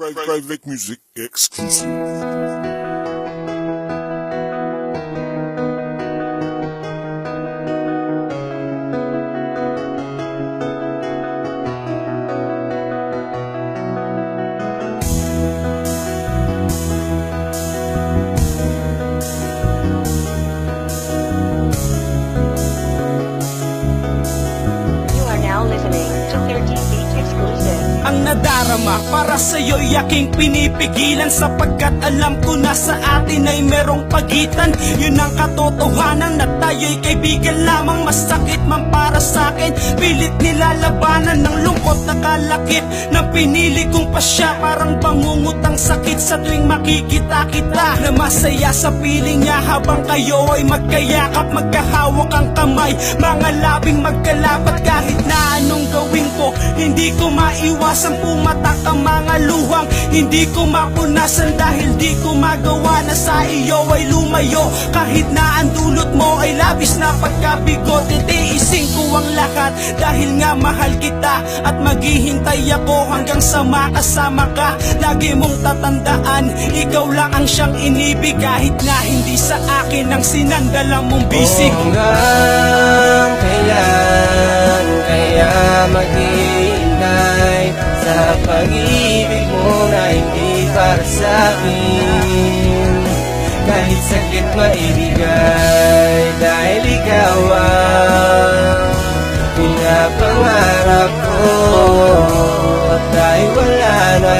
Private music exclusive. You are now listening to 13 Beats Exclusive. Ang nadarama para sa'yo'y aking pinipigilan, sapagkat alam ko na sa atin ay merong pagitan. Yun ang katotohanan na tayo'y kaibigan lamang. Masakit man para sa'kin, pilit nilalabanan ng lungkot na kalakip na pinili kong pasya. Parang bangungot ang sakit sa tuwing makikita kita, na masaya sa piling niya habang kayo ay magkayakap, magkahawak ang kamay, mga labing magkalapat. Kahit na anong gawin ko, hindi ko maiwasang pumatak ang mga luhang hindi ko mapunasan, dahil di ko magawa na sa iyo ay lumayo. Kahit na ang dulot mo ay labis na pagkabigo, titiisin ko ang lahat dahil nga mahal kita, at maghihintay ako hanggang sa makasama ka. Lagi mong tatandaan, ikaw lang ang siyang inibig, kahit na hindi sa akin ang sinandala mong bisig. Hanggang kailan kaya maghihintay sa pag-ibig mo na hindi para sa'kin? Kahit saglit maibigay, dahil ikaw ang pinapangarap ko, at dahil wala na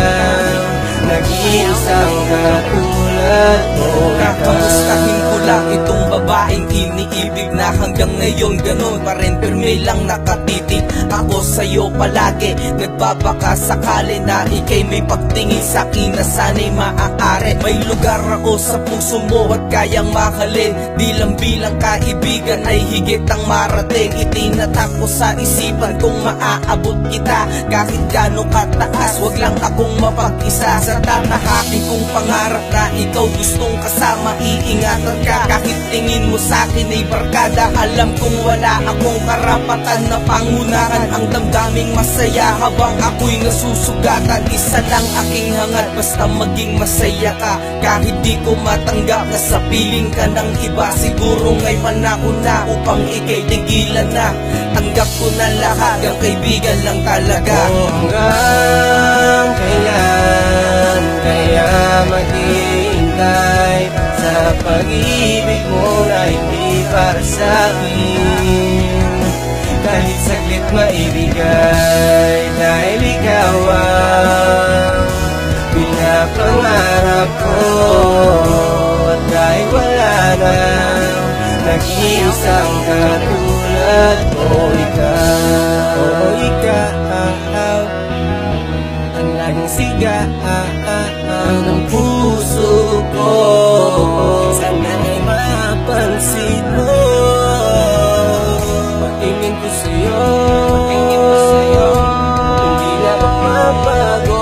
nag-iisang katulad mo. Kakamustahin ko lang itong babaeng iniibig na hanggang ngayon ganon pa rin, pirme lang nakatitig ako sa'yo palagi. Nagbabaka sakali na ikay may pagtingin sa'kin na sana'y maaari. May lugar ako sa puso mo at kayang mahalin, di lang bilang kaibigan ay higit ang marating. Itinatak ko sa isipan kung maaabot kita, kahit gano'ng kataas, wag lang akong mapag-isa. Sa tatahakin kong pangarap na ikaw gustong kasama, iingatan ka kahit tingin mo sa'kin ay barkada. Alam kong wala akong karapatan na pangunahan ang damdaming masaya habang ako'y nasusugatan. Isa lang aking hangad, basta maging masaya ka. Kahit di ko matanggap na sa piling ka ng iba, siguro nga'y panahon na upang ika'y tigilan na. Tanggap ko na lahat, ang kaibigan lang talaga. Hanggang kailan kaya maghihintay sa pag-ibig mo na hindi para sa'kin? Kahit saglit maibigay, dahil ikaw ang pinapangarap ko, at dahil wala na nag-iisang katulad mo. Ikaw ang laging sigaw ng puso ko. Sana'y mapansin mo, pagtingin ko sa'yo, hindi na magbabago.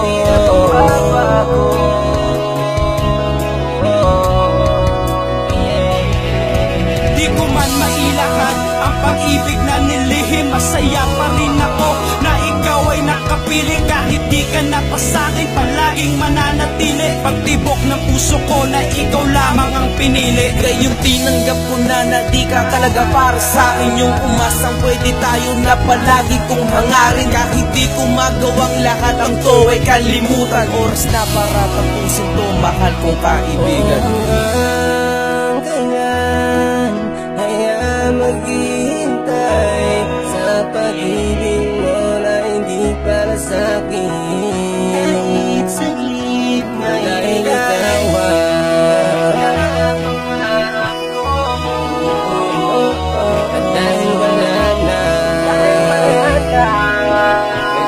Di ko man mailakad ang pag-ibig na nilihim, masaya pa rin ako na ikaw ay nakapiling. Kahit di ka na pa sa'kin, palaging mananatili. Pagtibok ng puso ko na ikaw lamang ang pinili. Gayong tinanggap ko na di ka talaga para sa'kin, yung umasang pwede tayo na palagi kong hangarin. Kahit di ko magawang lahat, ang to ay kalimutan. Oras na para tapusin to, mahal kong kaibigan. Hanggang kailan kaya maghihintay sa pag-ibig mo na hindi para sa'kin? Kahit saglit dahil ikaw ang pangarap ko, at dahil wala na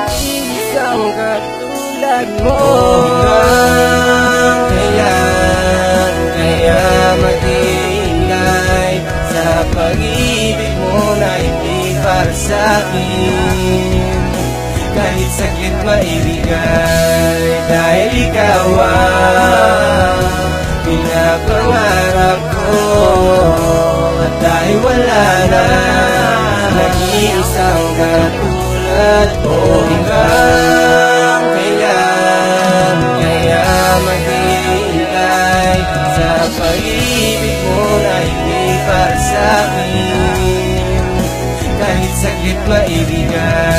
nag-iisang katulad mo. Hanggang kailan kaya maghihintay sa pag-ibig mo na hindi para sa'kin? Kahit saglit maibigay, dahil ikaw ang pinapangarap ko, at dahil wala na nag-iisang katulad mo. Hanggang kailan akin. Kahit saglit maibigay.